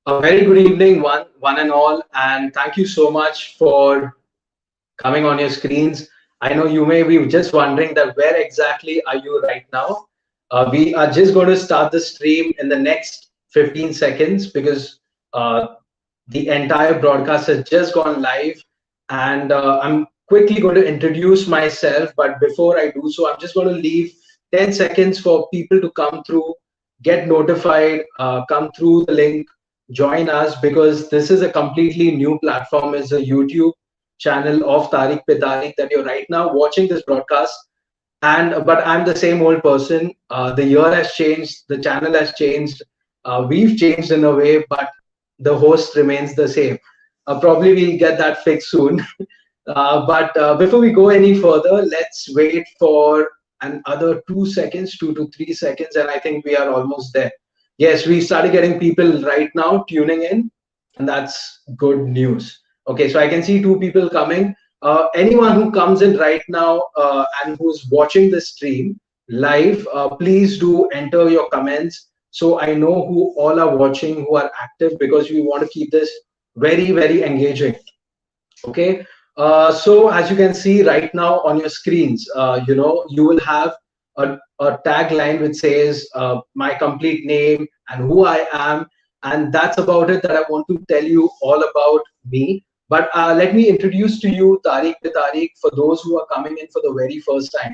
A very good evening, one and all, and thank you so much for coming on your screens. I know you may be just wondering that where exactly are you right now? We are just going to start the stream in the next 15 seconds because the entire broadcast has just gone live, and I'm quickly going to introduce myself. But before I do so, I'm just going to leave 10 seconds for people to come through, get notified, come through the link, join us, because this is a completely new platform. It's a YouTube channel of TaareekPeTaareek that you're right now watching this broadcast. And but I'm the same old person. The year has changed, the channel has changed, we've changed in a way, but the host remains the same. Probably we'll get that fixed soon. But before we go any further, let's wait for another 2 seconds, 2 to 3 seconds, and I think we are almost there. Yes, we started getting people right now tuning in, and that's good news. Okay, so I can see two people coming. Anyone who comes in right now and who's watching the stream live, please do enter your comments so I know who all are watching, who are active, because we want to keep this very, very engaging. Okay, so as you can see right now on your screens, you will have a tagline which says my complete name and who I am, and that's about it that I want to tell you all about me. But let me introduce to you TaareekPeTaareek for those who are coming in for the very first time.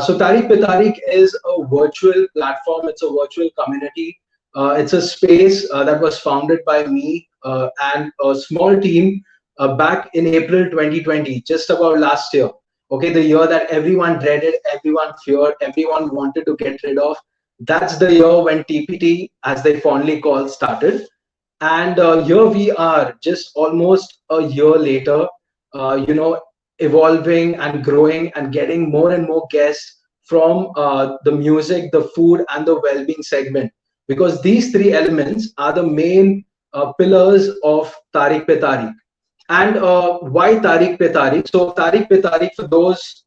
So TaareekPeTaareek is a virtual platform. It's a virtual community. It's a space that was founded by me and a small team back in April 2020, just about last year. Okay, the year that everyone dreaded, everyone feared, everyone wanted to get rid of. That's the year when TPT, as they fondly call, started. And here we are, just almost a year later, evolving and growing and getting more and more guests from the music, the food, and the well-being segment. Because these three elements are the main pillars of TaareekPeTaareek. And why TaareekPeTaareek? So TaareekPeTaareek, for those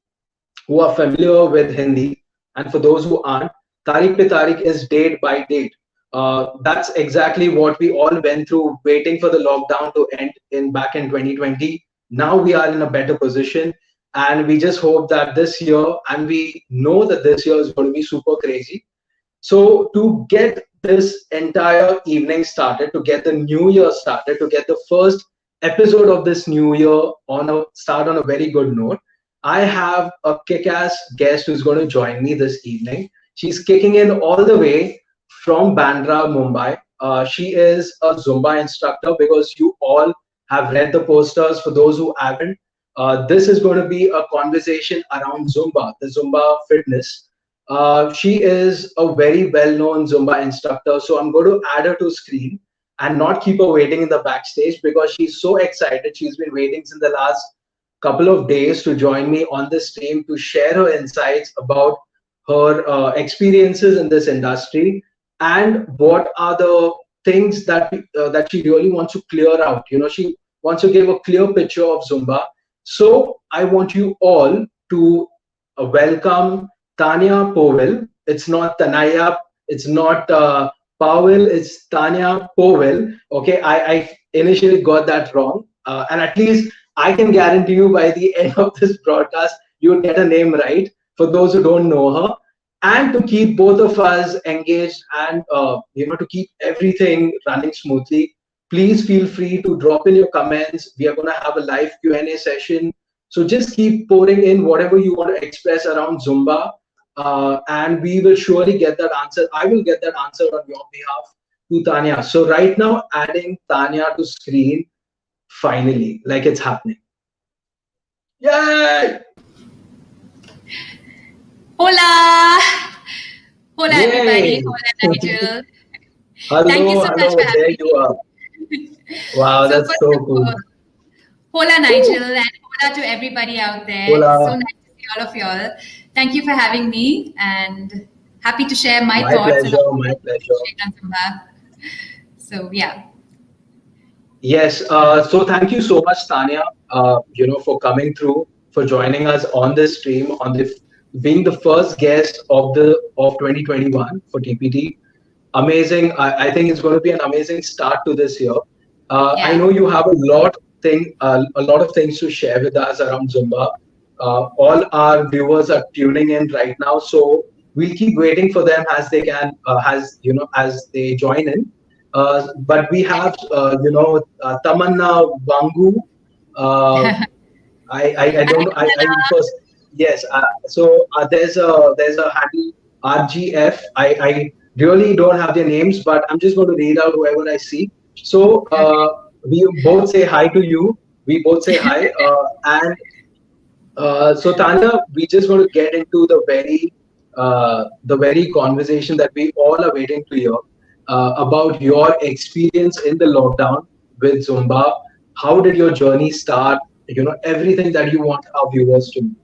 who are familiar with Hindi and for those who aren't, TaareekPeTaareek is date by date. That's exactly what we all went through, waiting for the lockdown to end in back in 2020. Now we are in a better position, and we just hope that this year, and we know that this year is going to be super crazy. So to get this entire evening started, to get the new year started, to get the first episode of this new year on a very good note, I have a kick-ass guest who's going to join me this evening. She's kicking in all the way from Bandra, Mumbai. She is a Zumba instructor, because you all have read the posters. For those who haven't, this is going to be a conversation around Zumba, the Zumba fitness. She is a very well-known Zumba instructor, so I'm going to add her to screen and not keep her waiting in the backstage, because she's so excited. She's been waiting since the last couple of days to join me on this stream to share her insights about her experiences in this industry and what are the things that that she really wants to clear out. She wants to give a clear picture of Zumba. So I want you all to welcome Tanya Powell. It's not Tanaya, it's not Powell, it's Tanya Powell. Okay, I initially got that wrong, and at least I can guarantee you by the end of this broadcast, you'll get a name right for those who don't know her. And to keep both of us engaged and to keep everything running smoothly, please feel free to drop in your comments. We are going to have a live Q&A session. So just keep pouring in whatever you want to express around Zumba, and we will surely get that answer. I will get that answer on your behalf to Tanya. So right now, adding Tanya to screen, finally, like it's happening. Yay! Hola! Hola, Yay! everybody. Hola, Nigel. Hello, Thank you so much for having me. There you are. Wow, that's so cool. Hola, Nigel, and hola to everybody out there. Hola. So nice to see all of y'all. Thank you for having me, and happy to share my thoughts. My pleasure. So, yeah. Yes. So thank you so much, Tanya, for coming through, for joining us on this stream, being the first guest of 2021 for TPT. amazing. I think it's going to be an amazing start to this year. I Yeah. know you have a lot of things to share with us around Zumba. All our viewers are tuning in right now, so we'll keep waiting for them as they can, as they join in. But we have, Tamanna Bangu. Uh, I don't know. I first yes. There's a handle RGF. I really don't have their names, but I'm just going to read out whoever I see. So we both say hi to you. We both say hi, and so Tanya, we just want to get into the very conversation that we all are waiting to hear about your experience in the lockdown with Zumba. How did your journey start? Everything that you want our viewers to know.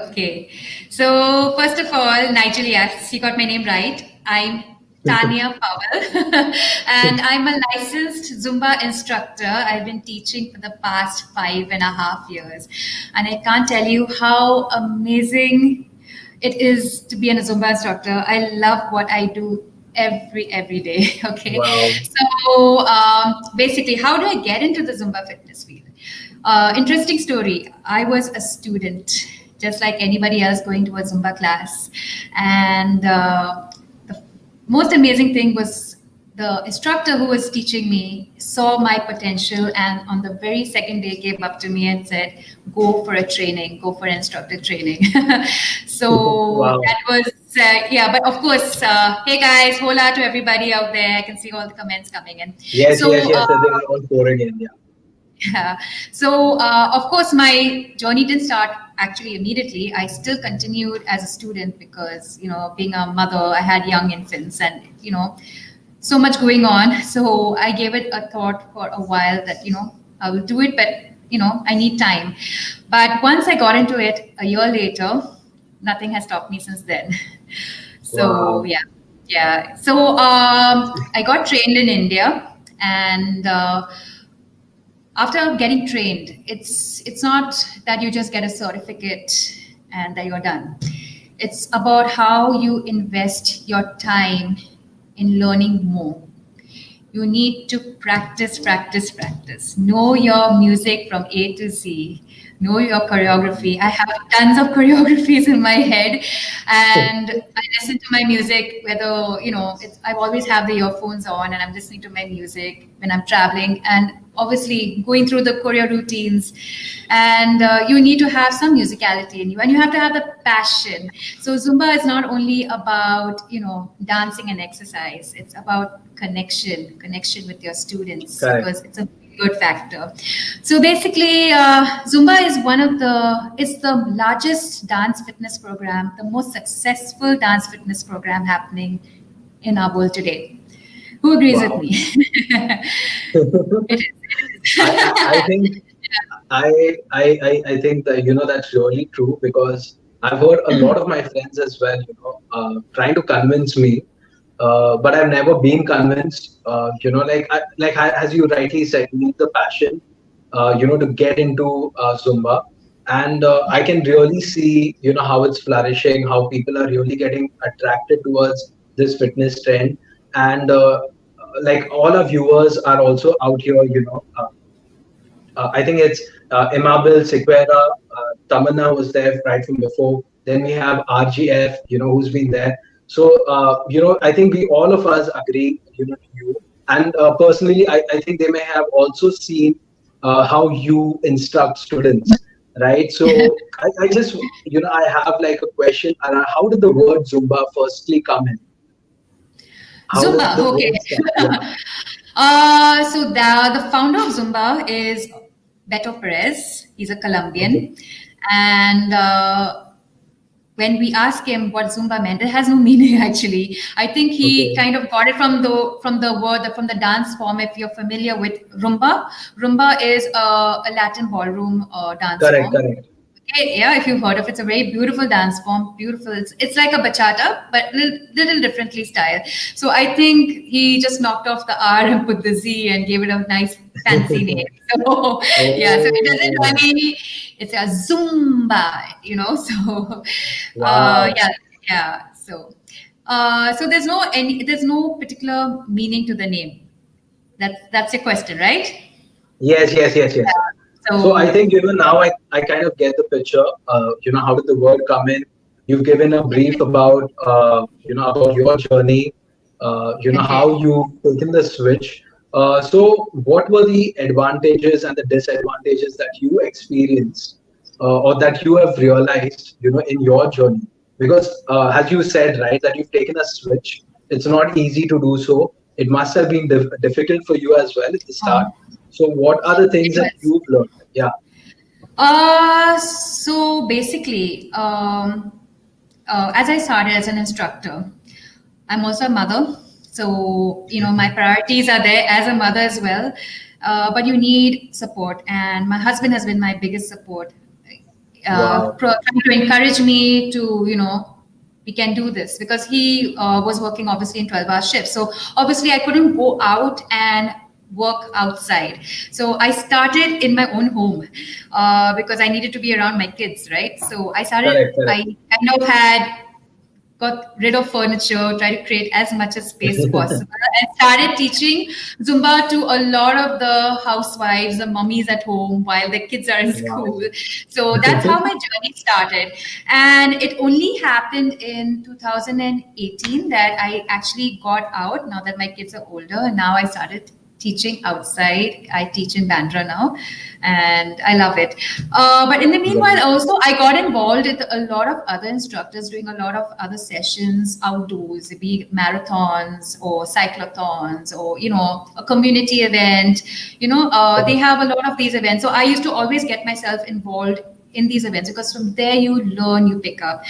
Okay. So first of all, Nigel, yes, you got my name right. I'm Tanya Powell, and I'm a licensed Zumba instructor. I've been teaching for the past 5.5 years, and I can't tell you how amazing it is to be a Zumba instructor. I love what I do every day. Okay. Wow. So basically, how do I get into the Zumba fitness field? Interesting story. I was a student, just like anybody else going to a Zumba class. And the most amazing thing was the instructor who was teaching me saw my potential, and on the very second day came up to me and said, go for a training, go for instructor training. So Wow. that was, yeah, but of course, hey guys, hola to everybody out there. I can see all the comments coming in. Yes, So, yes. They're all pouring in. Yeah. yeah. So, of course, my journey didn't start actually immediately. I still continued as a student because, being a mother, I had young infants and, so much going on. So I gave it a thought for a while that, I will do it, but, I need time. But once I got into it a year later, nothing has stopped me since then. So, Wow. yeah. Yeah. So I got trained in India, and after getting trained, it's not that you just get a certificate and that you're done. It's about how you invest your time in learning more. You need to practice, practice, practice. Know your music from A to Z. Know your choreography. I have tons of choreographies in my head, and I listen to my music. Whether I always have the earphones on, and I'm listening to my music when I'm traveling, and obviously going through the choreo routines. And you need to have some musicality in you, and you have to have the passion. So Zumba is not only about dancing and exercise. It's about connection with your students, Correct. because it's a good factor. So basically, Zumba is it's the largest dance fitness program, the most successful dance fitness program happening in our world today. Who agrees with Wow. me? It is. I think I think that that's really true, because I've heard a lot of my friends as well, trying to convince me, but I've never been convinced. As you rightly said, you need the passion, to get into Zumba, and I can really see, how it's flourishing, how people are really getting attracted towards this fitness trend, and like all our viewers are also out here, I think it's Imabil, Sequera, Tamanna was there right from before. Then we have RGF, who's been there. So, I think we all of us agree, to you. And personally, I think they may have also seen how you instruct students, right? So, I just, I have like a question around how did the word Zumba firstly come in? How did Zumba, the okay. word start? Yeah. So the founder of Zumba is Beto Perez. He's a Okay. Colombian, and when we ask him what Zumba meant, it has no meaning actually. I think he Okay. kind of got it from the dance form. If you're familiar with rumba, rumba is a Latin ballroom dance Correct, form. correct. Okay, yeah, if you've heard of it, it's a very beautiful dance form. Beautiful. It's like a bachata, but little differently style. So I think he just knocked off the R and put the Z and gave it a nice fancy name. So yeah, so it Oh, doesn't really. It's a Zumba, So wow. yeah, yeah. So So there's no particular meaning to the name. That's your question, right? Yes. So I think, now I kind of get the picture. How did the word come in? You've given a brief about, about your journey, Okay. how you've taken the switch. So what were the advantages and the disadvantages that you experienced, or that you have realized, in your journey? Because, as you said, right, that you've taken a switch. It's not easy to do so. It must have been difficult for you as well at the start. So what are the It things that was. you've learned? Yeah, So basically, as I started as an instructor, I'm also a mother. So, my priorities are there as a mother as well. But you need support. And my husband has been my biggest support, wow, trying to encourage me to, we can do this because he was working obviously in 12-hour shifts. So obviously I couldn't go out and work outside. So I started in my own home because I needed to be around my kids, right? So correct, correct. I kind of had got rid of furniture, try to create as much as space possible, and started teaching Zumba to a lot of the housewives, the mummies at home while the kids are in Wow. school. So that's how my journey started. And it only happened in 2018 that I actually got out now that my kids are older. And now I started teaching outside. I teach in Bandra now, and I love it. But in the meanwhile, Wow. also I got involved with a lot of other instructors doing a lot of other sessions outdoors, be it marathons or cyclothons or a community event. They have a lot of these events, so I used to always get myself involved in these events because from there you learn, you pick up.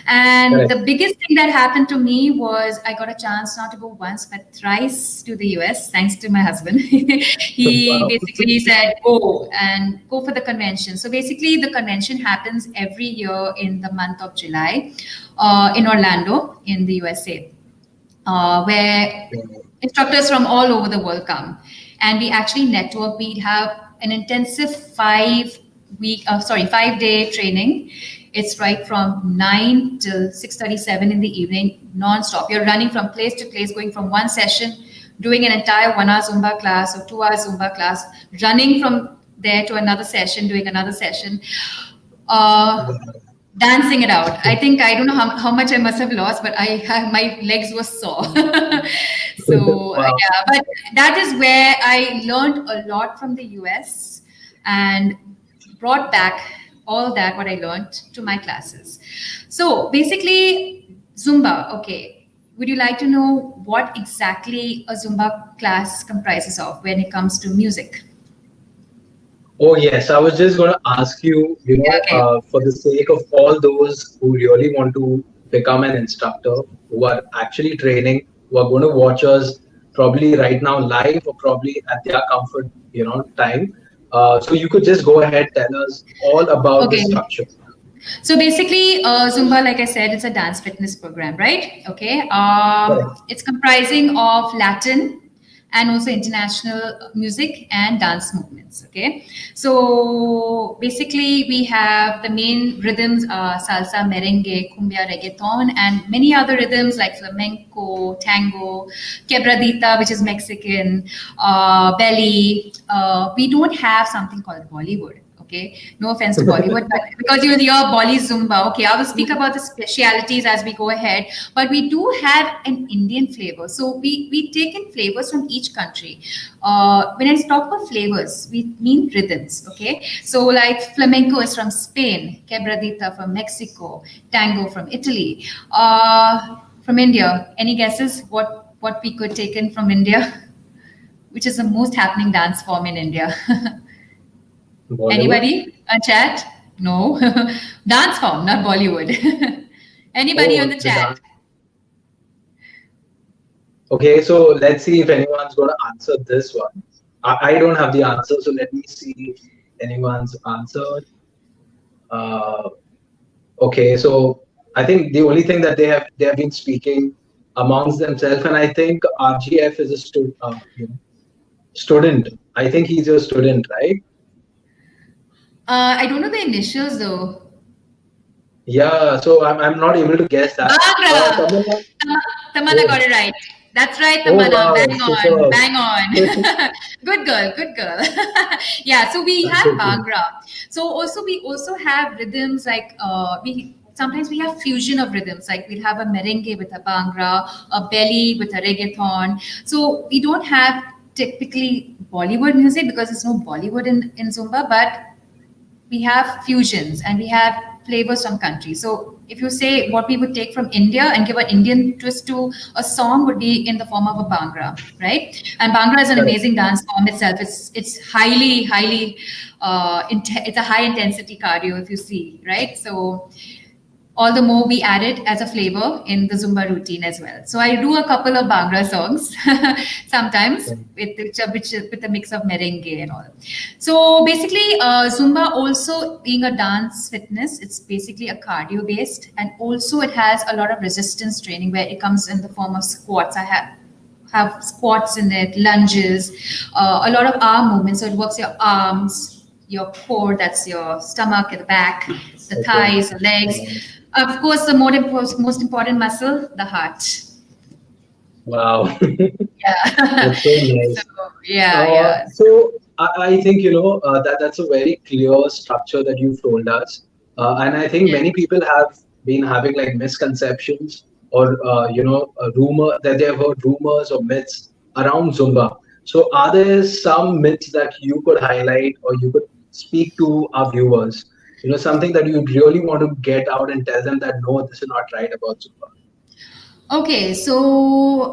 And Correct. the biggest thing that happened to me was I got a chance not to go once but thrice to the US thanks to my husband. He Wow. basically said go and go for the convention. So basically the convention happens every year in the month of July in Orlando in the USA, where instructors from all over the world come, and we actually network. We have an intensive 5-day training. It's right from 9 till 6:37 in the evening, non-stop. You're running from place to place, going from one session, doing an entire 1 hour Zumba class or 2 hour Zumba class, running from there to another session, doing another session. Uh, Dancing it out. I think I don't know how much I must have lost, but my legs were sore. So Wow. yeah, but that is where I learned a lot from the US and brought back all that what I learned to my classes. So basically, Zumba. Okay, would you like to know what exactly a Zumba class comprises of when it comes to music? Oh, yes. I was just going to ask you, Okay. for the sake of all those who really want to become an instructor, who are actually training, who are going to watch us probably right now live or probably at their comfort, time. So you could just go ahead, tell us all about the Okay. structure. So basically, Zumba, like I said, it's a dance fitness program, right? Okay. Correct. It's comprising of Latin and also international music and dance movements. Okay. So basically, we have the main rhythms salsa, merengue, cumbia, reggaeton, and many other rhythms like flamenco, tango, quebradita, which is Mexican, belly. We don't have something called Bollywood. Okay, no offense to Bollywood, but because you'll hear Bolly Zumba. Okay, I will speak about the specialities as we go ahead. But we do have an Indian flavor, so we take in flavors from each country. When I talk about flavors, we mean rhythms. Okay, so like flamenco is from Spain, quebradita from Mexico, tango from Italy, from India. Any guesses what we could take in from India? Which is the most happening dance form in India? Bollywood. Anybody? A chat? No. Dance form, not Bollywood. Anybody on Oh, the the chat? dance. Okay, so let's see if anyone's going to answer this one. I don't have the answer, so let me see if anyone's answered. Uh, okay, so I think the only thing that they have been speaking amongst themselves, and I think RGF is a student. I think he's a student, right? I don't know the initials though. Yeah, so I'm not able to guess that. Bhangra. Tamanna. Tamanna got Oh, it right. That's right, oh Tamanna. wow, Bang on, super. bang on. Good girl, good girl. Yeah, so we have Bhangra. So also we also have rhythms like we sometimes we have fusion of rhythms. Like we'll have a merengue with a Bhangra, a belly with a reggaeton. So we don't have typically Bollywood music because there's no Bollywood in Zumba, but we have fusions and we have flavors from countries. So if you say what we would take from India and give an Indian twist to a song would be in the form of a Bhangra, right? And Bhangra is an Correct. amazing dance form itself. It's highly it's a high intensity cardio if you see, right? So all the more we add it as a flavor in the Zumba routine as well. So I do a couple of Bhangra songs sometimes with a mix of merengue and all. So basically, Zumba also being a dance fitness, it's basically a cardio based, and also it has a lot of resistance training where it comes in the form of squats. I have squats in it, lunges, a lot of arm movements. So it works your arms, your core, that's your stomach at the back, the Okay. thighs, the legs. Of course, the most important muscle, the heart. Wow. Yeah. That's so So nice. yeah. So I think that that's a very clear structure that you've told us, and I think Yeah. many people have been having like misconceptions or a rumor that they've heard rumors or myths around Zumba. So are there some myths that you could highlight or you could speak to our viewers? Something that you really want to get out and tell them that no, this is not right about Zumba. Okay, so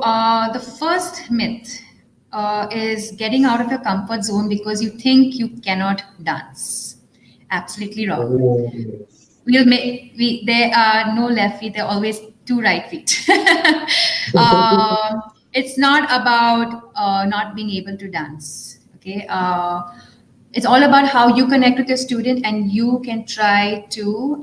the first myth is getting out of your comfort zone because you think you cannot dance. Absolutely wrong. Oh, There are no left feet, there are always two right feet. It's not about not being able to dance. Okay, it's all about how you connect with your student and you can try to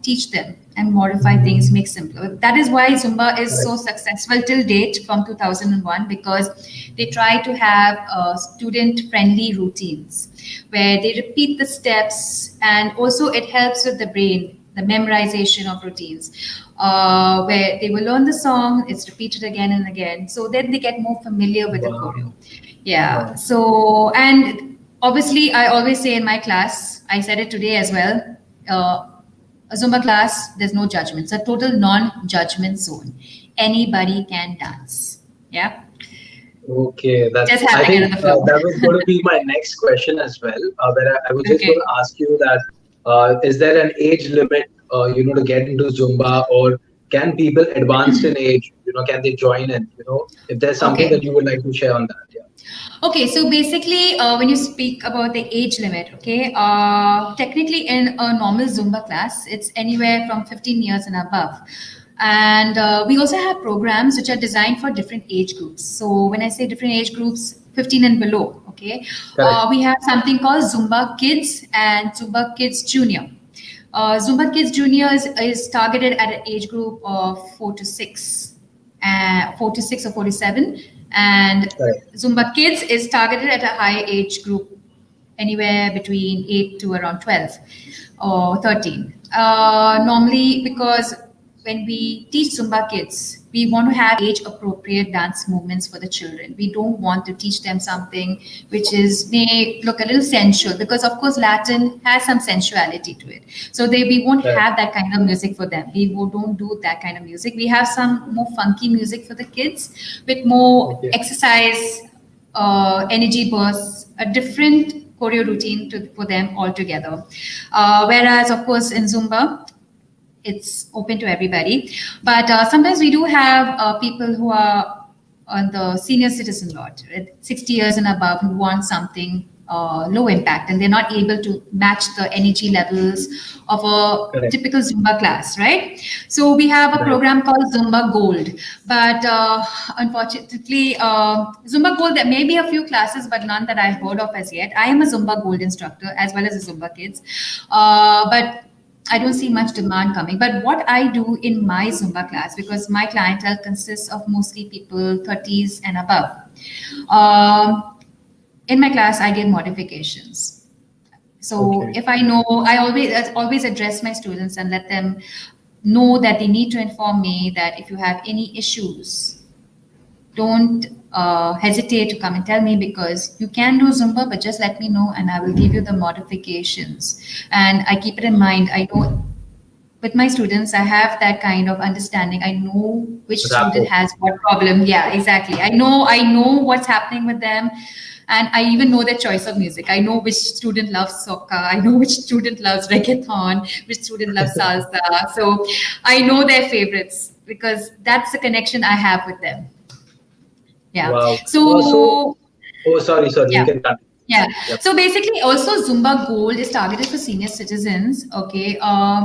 teach them and modify things, make simpler. That is why Zumba is so correct. successful till date from 2001 because they try to have student friendly routines where they repeat the steps, and also it helps with the brain, the memorization of routines, where they will learn the song, it's repeated again and again. So then they get more familiar with the choreo. Wow. Yeah. Wow. So, and obviously, I always say in my class, I said it today as well. Uh, a Zumba class, there's no judgment. It's a total non-judgment zone. Anybody can dance. Yeah. Okay, Just that's. I having it on think the floor. that was going to be my next question as well. Where I was just going Okay. to ask you that is there an age limit, to get into Zumba, or can people advanced in age, can they join in? If there's something that Okay. you would like to share on that, yeah. Okay, so basically, when you speak about the age limit, okay, technically in a normal Zumba class, it's anywhere from 15 years and above. And we also have programs which are designed for different age groups. So when I say different age groups, 15 and below, okay, Correct. we have something called Zumba Kids and Zumba Kids Junior. Zumba Kids Junior is targeted at an age group of 4 to 6, 4 to 6 or 4 to 7, and Correct. Zumba Kids is targeted at a high age group, anywhere between 8 to around 12 or 13. Normally, because when we teach Zumba kids, we want to have age appropriate dance movements for the children. We don't want to teach them something which is may look a little sensual, because of course Latin has some sensuality to it. So we won't Correct. have that kind of music for them. Don't do that kind of music. We have some more funky music for the kids with more Okay. exercise, energy bursts, a different choreo routine for them altogether. Whereas, of course, in Zumba, it's open to everybody. But sometimes we do have people who are on the senior citizen lot, right? 60 years and above, who want something low impact, and they're not able to match the energy levels of a Correct. typical Zumba class, right? So we have a Right. program called Zumba Gold. But unfortunately, Zumba Gold, there may be a few classes, but none that I've heard of as yet. I am a Zumba Gold instructor as well as a Zumba Kids. But I don't see much demand coming. But what I do in my Zumba class, because my clientele consists of mostly people 30s and above, in my class, I give modifications. So if I know, I always address my students and let them know that they need to inform me that if you have any issues, don't hesitate to come and tell me, because you can do Zumba, but just let me know and I will give you the modifications. And I keep it in mind. I know with my students, I have that kind of understanding. I know which student has what problem. Yeah, exactly. I know what's happening with them. And I even know their choice of music. I know which student loves soca. I know which student loves reggaeton, which student loves salsa. So I know their favorites because that's the connection I have with them. Yeah. Wow. So sorry, yeah. you can continue. Yeah. Yep. So basically, also Zumba Gold is targeted for senior citizens. Okay.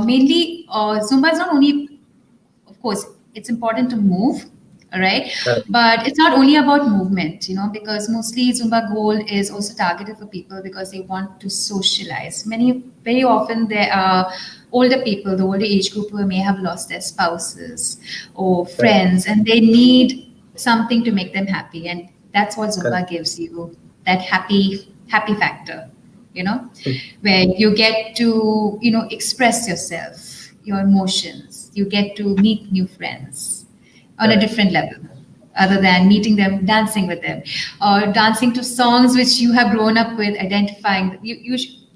Mainly, Zumba is not only, of course, it's important to move. All right. But it's not only about movement, because mostly Zumba Gold is also targeted for people because they want to socialize. Very often there are older people, the older age group, who may have lost their spouses or friends, and they need something to make them happy. And that's what Zumba gives you, that happy factor, where you get to, express yourself, your emotions. You get to meet new friends on a different level, other than meeting them, dancing with them, or dancing to songs which you have grown up with, identifying.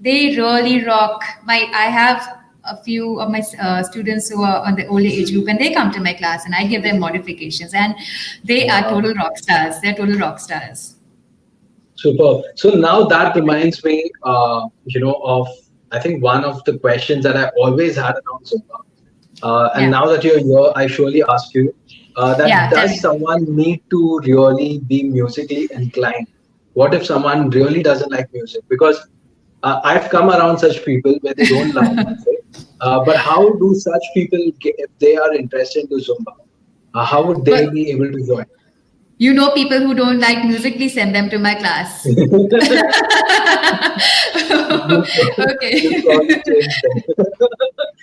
They really rock. I have a few of my students who are on the older age group, and they come to my class, and I give them modifications, and they are total rock stars. They're total rock stars. Super. So now that reminds me, of I think one of the questions that I always had around Zumba. And now that you're here, I surely ask you does someone need to really be musically inclined? What if someone really doesn't like music? Because I've come around such people where they don't like music. But how do such people, if they are interested in Zumba, how would they be able to join? People who don't like music, please send them to my class. Okay.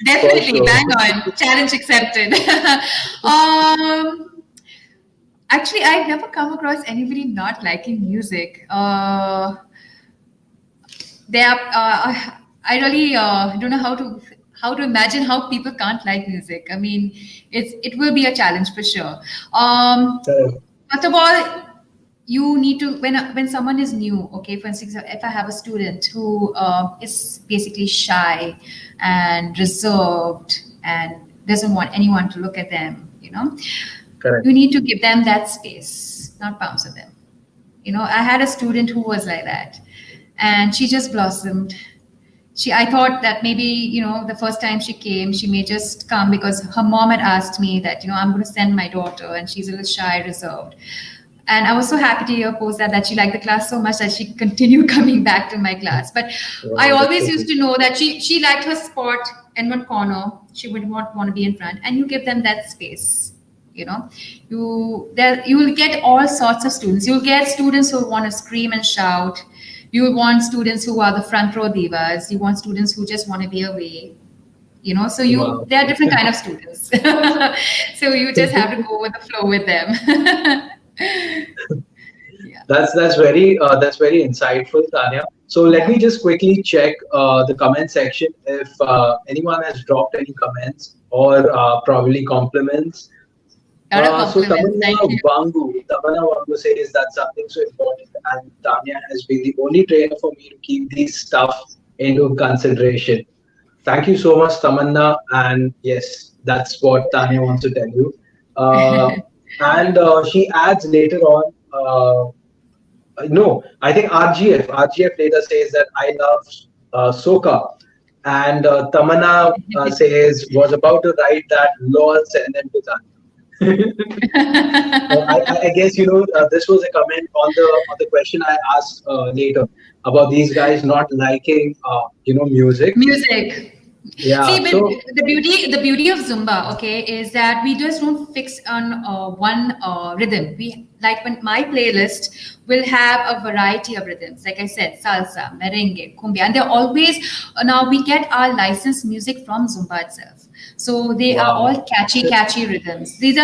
Definitely, bang on. Challenge accepted. Actually, I've never come across anybody not liking music. I really don't know how to imagine how people can't like music. I mean, it will be a challenge for sure. First of all, you need to, when someone is new, okay, for instance, if I have a student who is basically shy and reserved and doesn't want anyone to look at them, you need to give them that space, not bounce at them. I had a student who was like that, and she just blossomed. I thought that maybe, the first time she came, she may just come because her mom had asked me that, I'm going to send my daughter, and she's a little shy, reserved. And I was so happy to hear post that she liked the class so much that she continued coming back to my class. But I always used to know that she liked her spot in one corner. She would not want to be in front, and you give them that space. You will get all sorts of students. You'll get students who want to scream and shout. You want students who are the front row divas. You want students who just want to be away. So there are different kind of students. So you just have to go with the flow with them. That's very insightful, Tanya. So let me just quickly check the comment section if anyone has dropped any comments or probably compliments. So Tamanna Wangu says that something so important, and Tanya has been the only trainer for me to keep these stuff into consideration. Thank you so much, Tamanna. And yes, that's what Tanya wants to tell you. And she adds later on, no, I think RGF later says that I love soca. And Tamanna says, was about to write that, Lord, send them to Tanya. I guess this was a comment on the question I asked later about these guys not liking music. Yeah. See, the beauty of Zumba, okay, is that we just don't fix on one rhythm. We when my playlist will have a variety of rhythms. Like I said, salsa, merengue, cumbia, and they're always now we get our licensed music from Zumba itself. So they are all catchy rhythms. This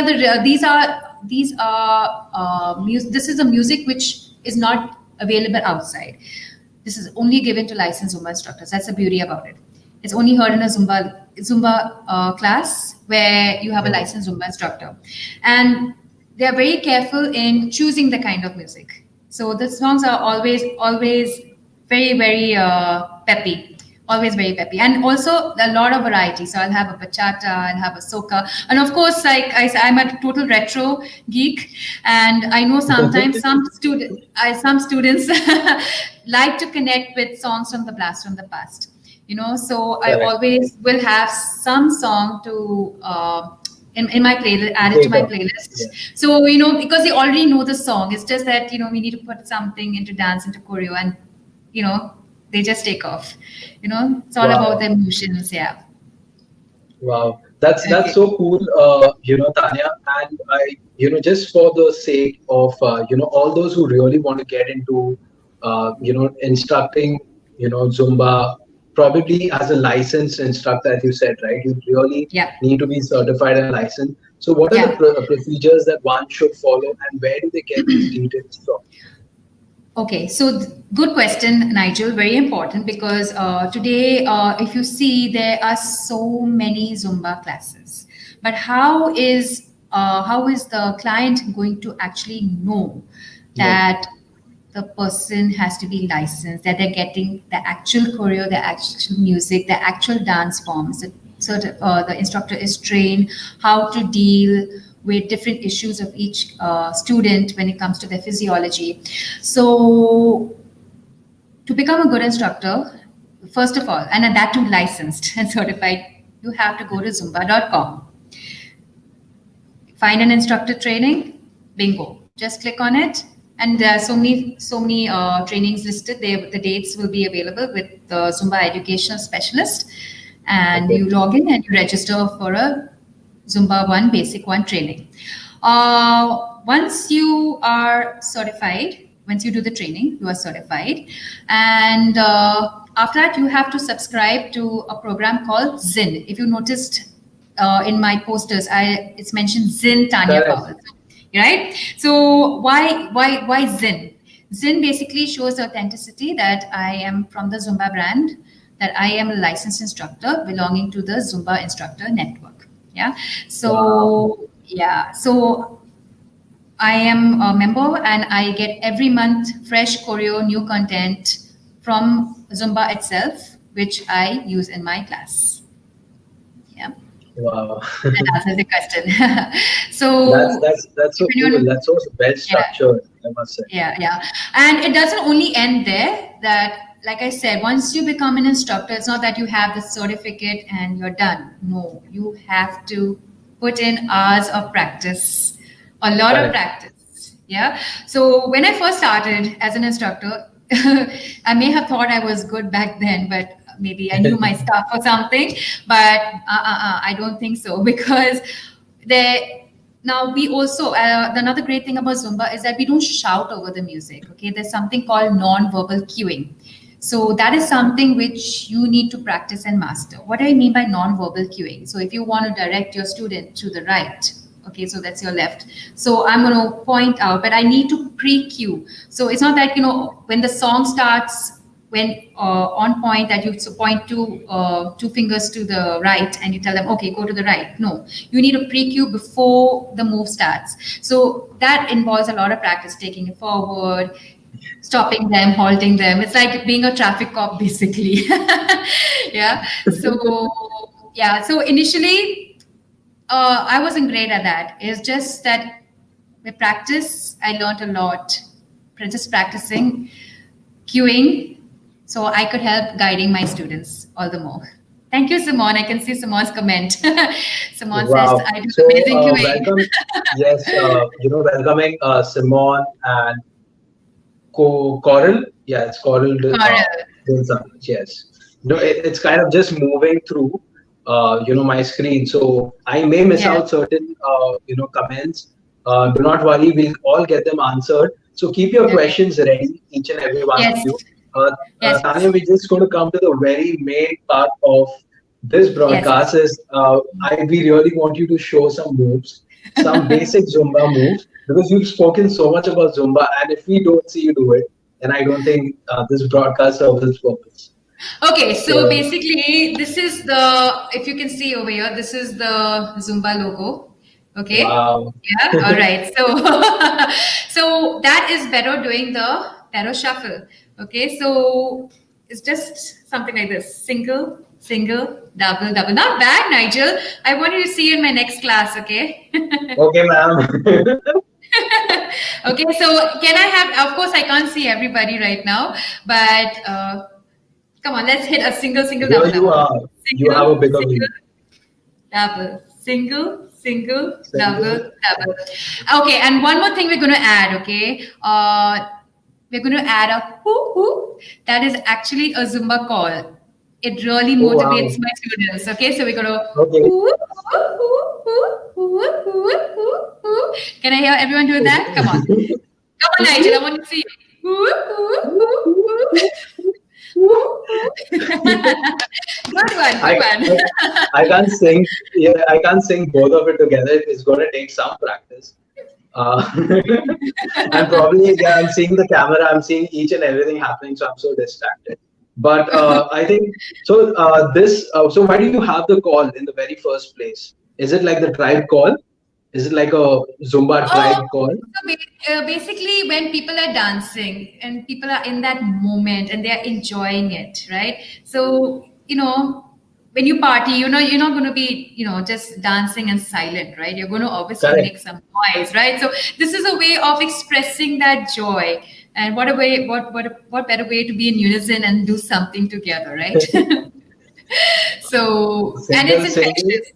is the music which is not available outside. This is only given to licensed Zumba instructors. That's the beauty about it. It's only heard in a Zumba class where you have a licensed Zumba instructor. And they're very careful in choosing the kind of music. So the songs are always very, very peppy. Always very peppy, and also a lot of variety. So I'll have a bachata, I'll have a soca, and of course, like I'm a total retro geek, and I know sometimes some students like to connect with songs from the blast from the past. So I always will have some song to in my playlist, added to my playlist. So because they already know the song, it's just that we need to put something into dance, into choreo, and they just take off. It's all about the emotions. Yeah. Wow, that's so cool. Tanya, and I, just for the sake of all those who really want to get into instructing Zumba, probably as a licensed instructor, as you said, right? You really need to be certified and licensed. So what are the procedures that one should follow, and where do they get these details from? Okay, so good question, Nigel. Very important, because today, if you see, there are so many Zumba classes. But how is the client going to actually know that the person has to be licensed, that they're getting the actual choreo, the actual music, the actual dance forms? So the instructor is trained how to deal with different issues of each student when it comes to their physiology. So to become a good instructor, first of all, and that too licensed and certified, you have to go to zumba.com. Find an instructor training, bingo. Just click on it. And there are so many trainings listed. The dates will be available with the Zumba educational specialist. And you log in and you register for a Zumba 1 Basic 1 training. Once you are certified, once you do the training, you are certified. And after that, you have to subscribe to a program called Zin. If you noticed in my posters, it's mentioned Zin Tanya Powell. Right? So why Zin? Zin basically shows the authenticity that I am from the Zumba brand, that I am a licensed instructor belonging to the Zumba Instructor Network. Yeah. So so I am a member, and I get every month fresh choreo, new content from Zumba itself, which I use in my class. Yeah. Wow. That answers the question. So that's so cool. That's so well structured, I must say. Yeah. And it doesn't only end there. That, like I said, once you become an instructor, it's not that you have the certificate and you're done. No, you have to put in hours of practice, a lot of practice. Yeah. So when I first started as an instructor, I may have thought I was good back then, but maybe I knew my stuff or something. But I don't think so, because now we also, another great thing about Zumba is that we don't shout over the music. Okay, there's something called non-verbal cueing. So that is something which you need to practice and master. What I mean by non-verbal cueing? So if you want to direct your student to the right, okay, so that's your left. So I'm going to point out, but I need to pre-cue. So it's not that, when the song starts, when on point, that you point two fingers to the right and you tell them, okay, go to the right. No, you need a pre-cue before the move starts. So that involves a lot of practice, taking it forward, stopping them, halting them. It's like being a traffic cop, basically. Yeah. So initially, I wasn't great at that. It's just that with practice, I learned a lot. Just practicing, cueing, so I could help guiding my students all the more. Thank you, Simone. I can see Simone's comment. Simone says, I do amazing cueing. Welcome. Yes, welcoming Simone and Coral. Yeah, it's Coral. Yes. It's kind of just moving through, my screen. So I may miss out certain, comments. Do not worry. We'll all get them answered. So keep your questions ready, each and every one of you. Tanya, we're just going to come to the very main part of this broadcast. We really want you to show some moves, some basic Zumba moves, because you've spoken so much about Zumba, and if we don't see you do it, and I don't think this broadcast serves its purpose. Okay, so basically, this is the, if you can see over here, this is the Zumba logo. Okay. Wow. Yeah. All right. So, so that is better doing the Taro shuffle. Okay. So it's just something like this: single, single, double, double. Not bad, Nigel. I want you to see you in my next class. Okay. Okay, ma'am. Okay. So can I have? Of course, I can't see everybody right now, but come on, let's hit a single, single, Here double, you double. are. You have Single, a bigger single, win. double, single, single, Single. double, double. Okay, and one more thing we're going to add, okay? We're going to add a whoo whoo. That is actually a Zumba call. It really Oh, wow. motivates my students, okay? So we're going to Okay. whoo, whoo, whoo, whoo, whoo, whoo, whoo, whoo. Can I hear everyone doing that? Come on. Come on, Nigel, I want to see you. Whoo, whoo, whoo, whoo. Good one, good one. I can't sing. Yeah, I can't sing both of it together. It's going to take some practice. And probably, yeah, I'm seeing the camera. I'm seeing each and everything happening, so I'm so distracted. But I think so. So why do you have the call in the very first place? Is it like the tribe call? Is it like a Zumba tribe call? So basically, when people are dancing and people are in that moment and they are enjoying it, right? So, when you party, you're not going to be, just dancing and silent, right? You're going to obviously Correct. make some noise, right? So this is a way of expressing that joy. And what better way to be in unison and do something together, right? So, and it's infectious.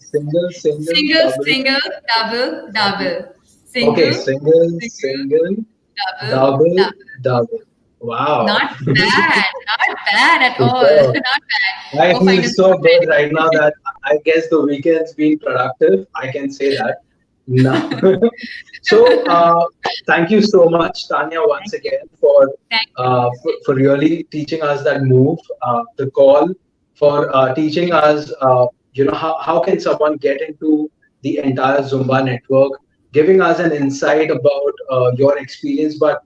Single, double, double. Single, Okay, single, double, double. Wow. Not bad at all. Super. Not bad. I Go feel find a so spot. good right now that I guess the weekend's been productive. I can say that. No. So thank you so much, Tanya, once again Thank you. for really teaching us that move, the call, for teaching us, how can someone get into the entire Zumba network, giving us an insight about your experience. But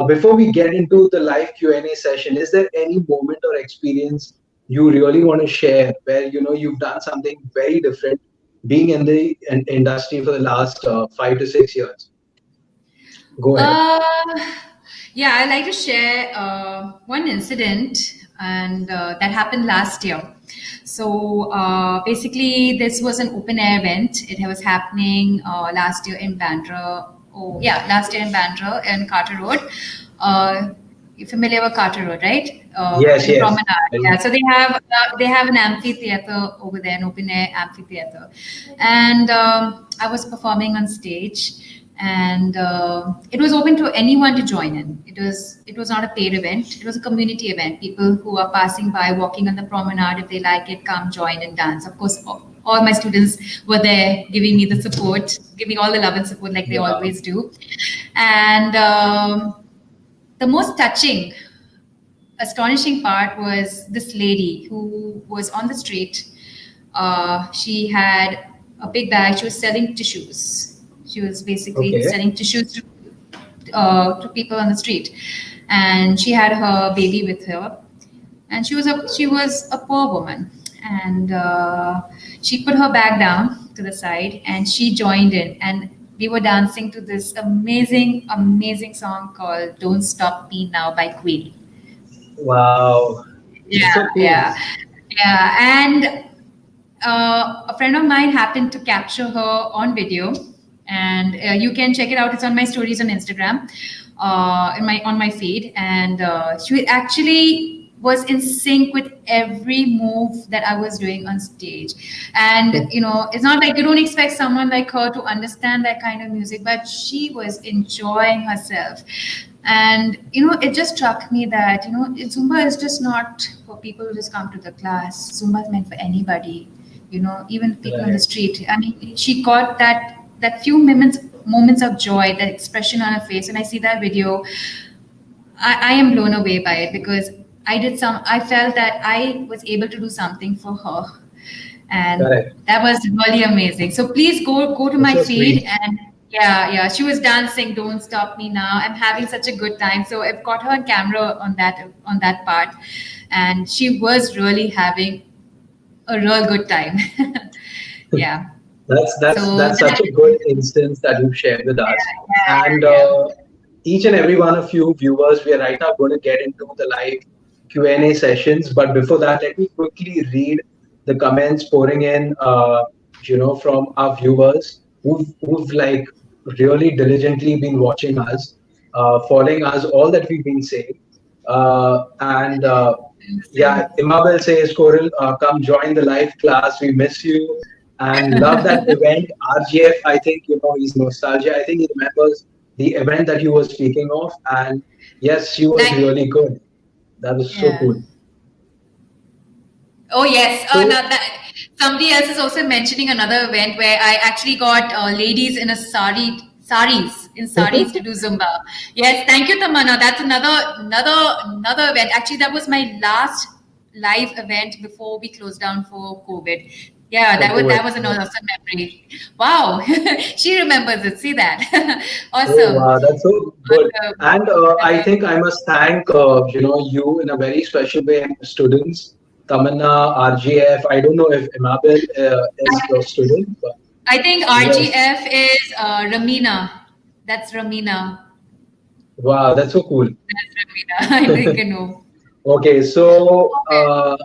before we get into the live Q&A session, is there any moment or experience you really want to share where you've done something very different, being in the industry for the last 5 to 6 years? Go ahead. Yeah, I'd like to share one incident, and that happened last year. So basically, this was an open air event. It was happening last year in Bandra. Oh, yeah, last year in Bandra and Carter Road. You're familiar with Carter Road, right? Yes, in yes. Promenade. Yeah, so they have an amphitheater over there, an open air amphitheater, and I was performing on stage, and it was open to anyone to join in. It was not a paid event. It was a community event. People who are passing by, walking on the promenade, if they like it, come join and dance. Of course, all my students were there, giving me the support, giving all the love and support like they always do, and. The most touching, astonishing part was this lady who was on the street. She had a big bag. She was selling tissues. She was basically selling tissues to people on the street, and she had her baby with her. And she was a poor woman, and she put her bag down to the side, and she joined in, and we were dancing to this amazing, amazing song called "Don't Stop Me Now" by Queen. Wow. Yeah, so cool. yeah, and a friend of mine happened to capture her on video, and you can check it out. It's on my stories on Instagram, on my feed, and she actually was in sync with every move that I was doing on stage. And it's not like you don't expect someone like her to understand that kind of music, but she was enjoying herself. And it just struck me that Zumba is just not for people who just come to the class. Zumba is meant for anybody, even people on the street. I mean, she got that few moments of joy, that expression on her face. And I see that video, I am blown away by it, because I felt that I was able to do something for her. And that was really amazing. So please go to my feed, and Yeah. She was dancing "Don't Stop Me Now." I'm having such a good time. So I've got her on camera on that part, and she was really having a real good time. Yeah. So That's such a good instance that you've shared with us. And yeah. each and every one of you viewers, we are right now going to get into the live Q&A sessions. But before that, let me quickly read the comments pouring in, from our viewers who've like really diligently been watching us, following us, all that we've been saying. And yeah, Understand. Imabel says, Coral, come join the live class. We miss you and love that event. RGF, I think, he's nostalgia. I think he remembers the event that you were speaking of. And yes, she was Like, really good. That was so yeah. cool. Oh yes. So, Now that somebody else is also mentioning another event where I actually got ladies in a saris to do Zumba. Yes, thank you, Tamanna. That's another event. Actually, that was my last live event before we closed down for COVID. Yeah, for that COVID. was an awesome memory. Wow, she remembers it. See that? Oh, Awesome. wow, that's so good. Awesome. And I think I must thank, you in a very special way and the students, Tamanna, RGF. I don't know if Imabel is your student, but I think yes. RGF is Ramina. That's Ramina. Wow, that's so cool. That's Ramina. I think I know. Okay, so Okay.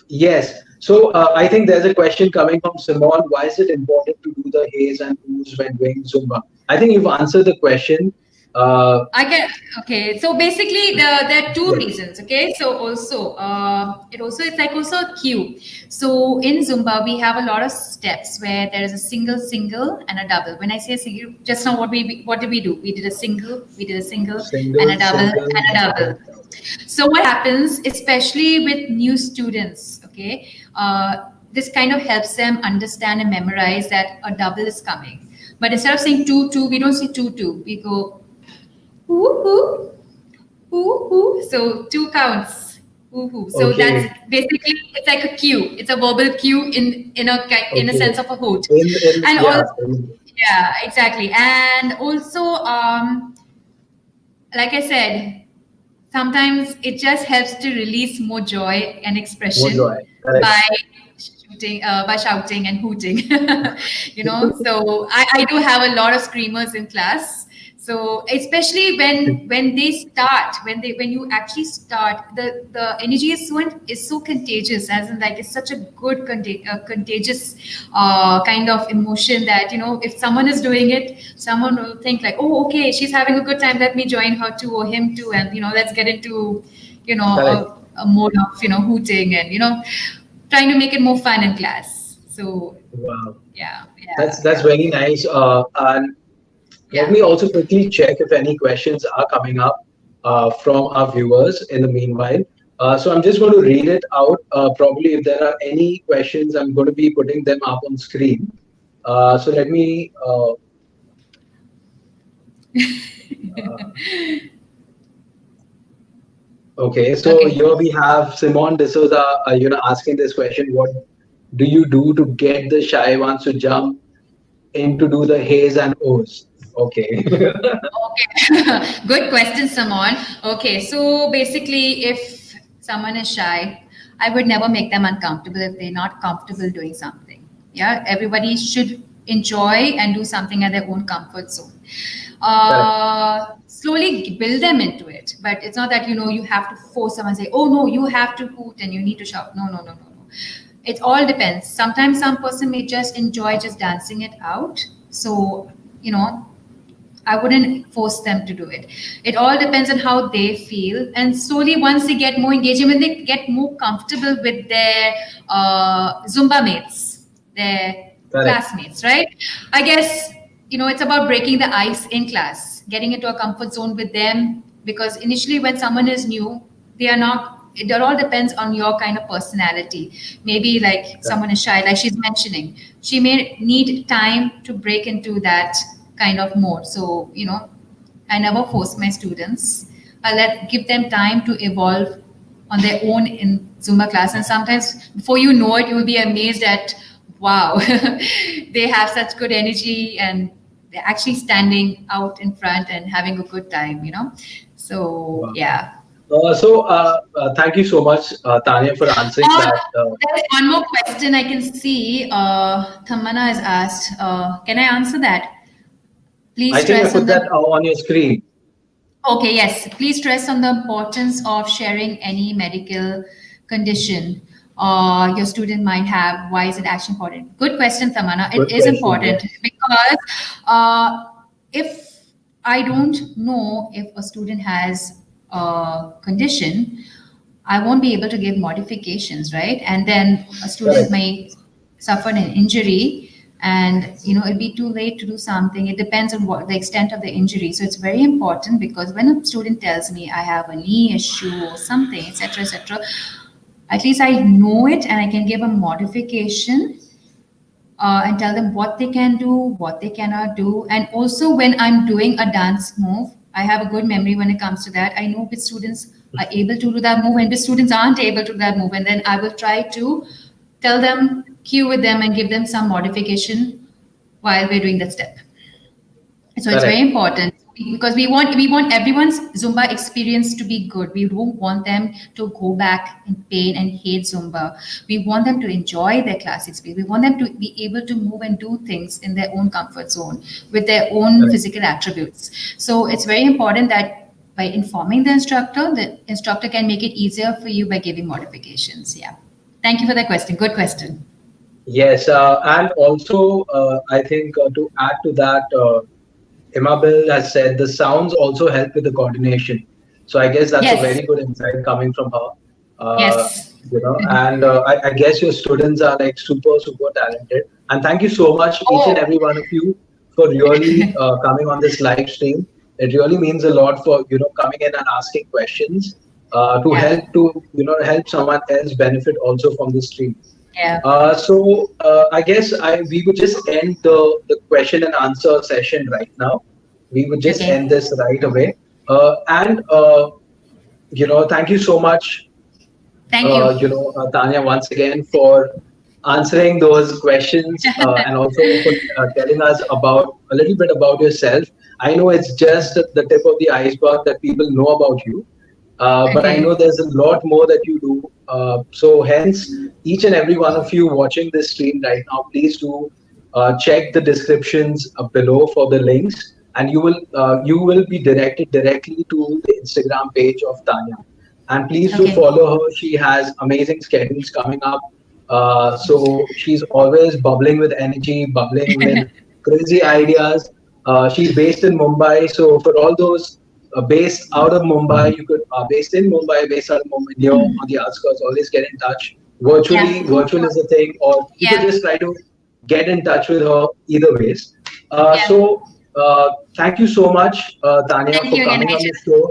yes. So I think there's a question coming from Simon. Why is it important to do the haze and ooze when doing Zumba? I think you've answered the question. Uh, I can okay. So basically, there are two yes. reasons. Okay. So also, it's like also a cue. So in Zumba, we have a lot of steps where there is a single, and a double. When I say single, just now what did we do? We did a single, and a Single, double, single, and a double. double. So what happens, especially with new students, okay, this kind of helps them understand and memorize that a double is coming. But instead of saying two, two, we don't say two, two. We go hoo, hoo, hoo, hoo. So two counts. Hoo, hoo. So that's Okay, basically it's like a cue. It's a verbal cue in a okay. sense of a hoot. And Yeah. also, yeah, exactly. And also, like I said, sometimes it just helps to release more joy and More joy. expression Correct. by by shouting and hooting. So I do have a lot of screamers in class. So especially when you actually start, the energy is so contagious, as in like it's such a good contagious kind of emotion that if someone is doing it, someone will think like, oh, okay, she's having a good time, let me join her too or him too, and let's get into Correct. a mode of hooting and trying to make it more fun in class. So Wow. That's yeah, very nice. And let yeah. me also quickly check if any questions are coming up from our viewers in the meanwhile. So I'm just going to read it out. Probably if there are any questions, I'm going to be putting them up on screen. So let me. Okay, so Okay. here we have Simon D'Souza, asking this question: what do you do to get the shy ones to jump in to do the haze and O's? Okay. Okay. Good question, Samon. Okay, so basically, if someone is shy, I would never make them uncomfortable if they're not comfortable doing something. Yeah, everybody should enjoy and do something at their own comfort zone. Correct. Slowly build them into it, but it's not that you have to force someone, say, oh no, you have to hoot and you need to shout. No, no, no, no, no. It all depends. Sometimes some person may just enjoy just dancing it out. So you know I wouldn't force them to do it. It all depends on how they feel. And slowly, once they get more engaged, when they get more comfortable with their Zumba mates, their Correct. classmates, right? I guess, it's about breaking the ice in class, getting into a comfort zone with them. Because initially, when someone is new, they are not. It all depends on your kind of personality. Maybe like Correct. someone is shy, like she's mentioning, she may need time to break into that kind of mode. So, I never force my students. Give them time to evolve on their own in Zumba class. And sometimes before you know it, you'll be amazed at wow, they have such good energy and they're actually standing out in front and having a good time, So, yeah. Thank you so much, Tanya, for answering that. There's one more question I can see. Thamana has asked. Can I answer that? Please I think I stress on put the. that on your screen. Okay, yes. Please stress on the importance of sharing any medical condition your student might have. Why is it actually important? Good question, Tamana. It Good is question. important Yes. because if I don't know if a student has a condition, I won't be able to give modifications, right? And then a student Correct. may suffer an injury and it'd be too late to do something. It depends on what the extent of the injury. So it's very important because when a student tells me I have a knee issue or something, etc., at least I know it and I can give a modification and tell them what they can do, what they cannot do. And also, when I'm doing a dance move, I have a good memory when it comes to that. I know which students are able to do that move and which students aren't able to do that move. And then I will try to tell them, cue with them, and give them some modification while we're doing that step. So it's very Correct. important because we want everyone's Zumba experience to be good. We don't want them to go back in pain and hate Zumba. We want them to enjoy their class experience. We want them to be able to move and do things in their own comfort zone with their own Correct. physical attributes. So it's very important that by informing the instructor can make it easier for you by giving modifications. Yeah. Thank you for that question. Good question. Yes, and also I think to add to that, Imabil has said the sounds also help with the coordination. So I guess that's a Yes. very good insight coming from her. Yes. And I guess your students are like super, super talented. And thank you so much, each and Oh. every one of you, for really coming on this live stream. It really means a lot for coming in and asking questions to Yeah. help someone else benefit also from the stream. Yeah. I guess we would just end the question and answer session right now. We would just Okay. end this right away. And thank you so much, Thank you. Tanya, once again for answering those questions and also for telling us about a little bit about yourself. I know it's just the tip of the iceberg that people know about you, but I know Okay. there's a lot more that you do. So hence, each and every one of you watching this stream right now, please do check the descriptions below for the links, and you will be directed directly to the Instagram page of Tanya. And please do Okay. follow her. She has amazing schedules coming up. So she's always bubbling with energy, bubbling with crazy ideas. She's based in Mumbai. So for all those based out of Mumbai, you could based in Mumbai, based out of Mumbai, near on the outskirts, always get in touch virtually. Yeah. Virtual is a thing, or you could Yeah. just try to get in touch with her either ways. Uh, Yeah. so thank you so much, Tanya, Thank for you again, coming on the Nigel. show,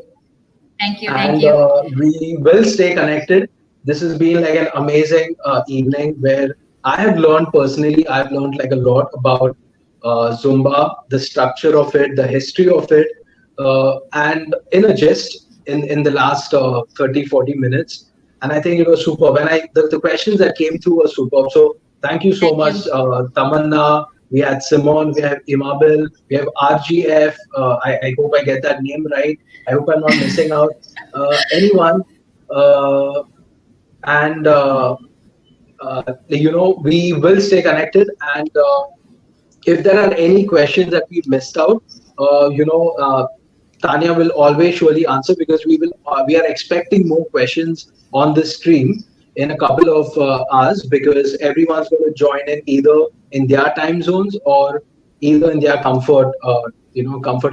Thank you. Thank and you. we will stay connected. This has been like an amazing evening where I have learned personally, I've learned like a lot about Zumba, the structure of it, the history of it, and in a gist in the last 30, 40 minutes. And I think it was superb. And the questions that came through were superb. So thank you so Thank much, you. Tamanna. We had Simon, we have Imabil, we have RGF. I hope I get that name right. I hope I'm not missing out anyone. Uh, and we will stay connected. And if there are any questions that we missed out, Tanya will always surely answer, because we are expecting more questions on this stream in a couple of hours, because everyone's going to join in either in their time zones or either in their comfort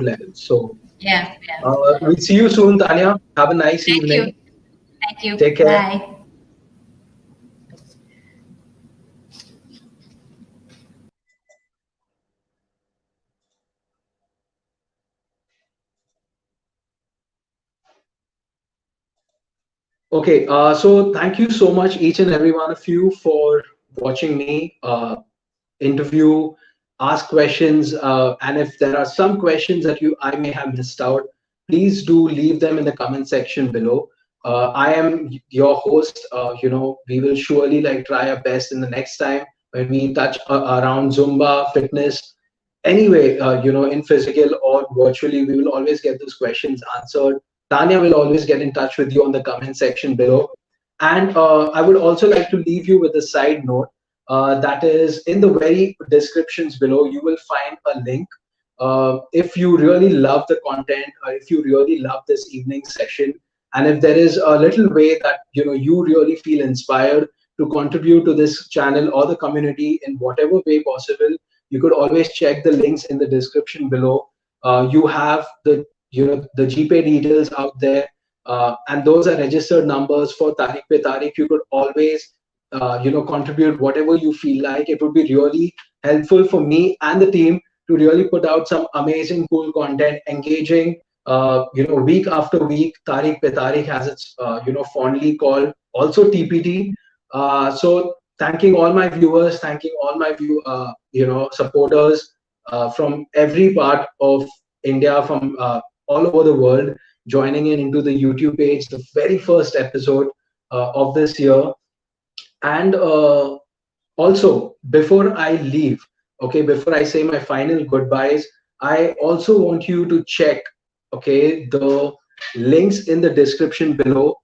levels. So Yeah. Yeah. we'll see you soon, Tanya. Have a nice Thank you. evening. Thank you. Take care. Bye. Okay, so thank you so much, each and every one of you, for watching me interview, ask questions, and if there are some questions that I may have missed out, please do leave them in the comment section below. I am your host. We will surely like try our best in the next time when we touch around Zumba fitness, anyway, in physical or virtually, we will always get those questions answered. Tanya will always get in touch with you on the comment section below. And I would also like to leave you with a side note, that is in the very descriptions below, you will find a link. If you really love the content, or if you really love this evening session, and if there is a little way that you really feel inspired to contribute to this channel or the community in whatever way possible, you could always check the links in the description below. You have the GPay details out there, and those are registered numbers for TaareekPeTaareek. You could always contribute whatever you feel like. It would be really helpful for me and the team to really put out some amazing, cool content, engaging, week after week. TaareekPeTaareek has its, fondly called also TPT. So thanking all my viewers, thanking all my supporters from every part of India, from all over the world, joining in into the YouTube page, the very first episode of this year. And also, before I leave, okay, before I say my final goodbyes, I also want you to check, okay, the links in the description below.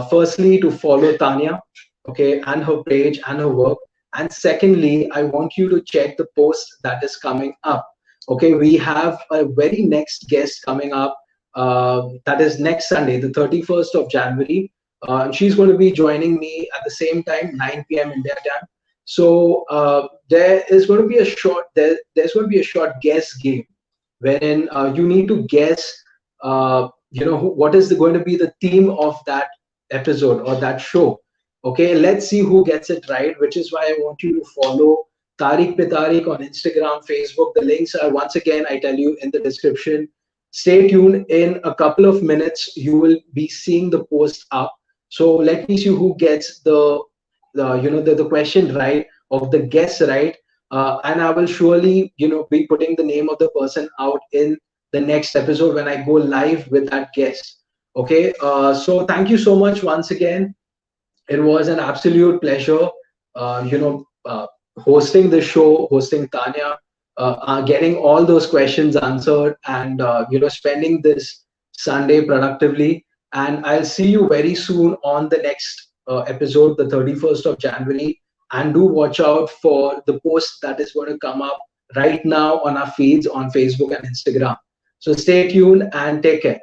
Firstly, to follow Tanya, okay, and her page and her work. And secondly, I want you to check the post that is coming up. Okay, we have a very next guest coming up. That is next Sunday, the 31st of January. She's going to be joining me at the same time, 9 p.m. India time. So there is going to be a short, there's going to be a short guess game, wherein you need to guess, what is going to be the theme of that episode or that show. Okay, let's see who gets it right, which is why I want you to follow TaareekPeTaareek on Instagram, Facebook. The links are, once again, I tell you, in the description. Stay tuned. In a couple of minutes, you will be seeing the post up. So let me see who gets the question right, of the guess right, and I will surely be putting the name of the person out in the next episode when I go live with that guess. Okay, so thank you so much once again. It was an absolute pleasure, hosting the show, hosting Tanya, getting all those questions answered, and spending this Sunday productively. And I'll see you very soon on the next episode, the 31st of January. And do watch out for the post that is going to come up right now on our feeds on Facebook and Instagram. So stay tuned and take care.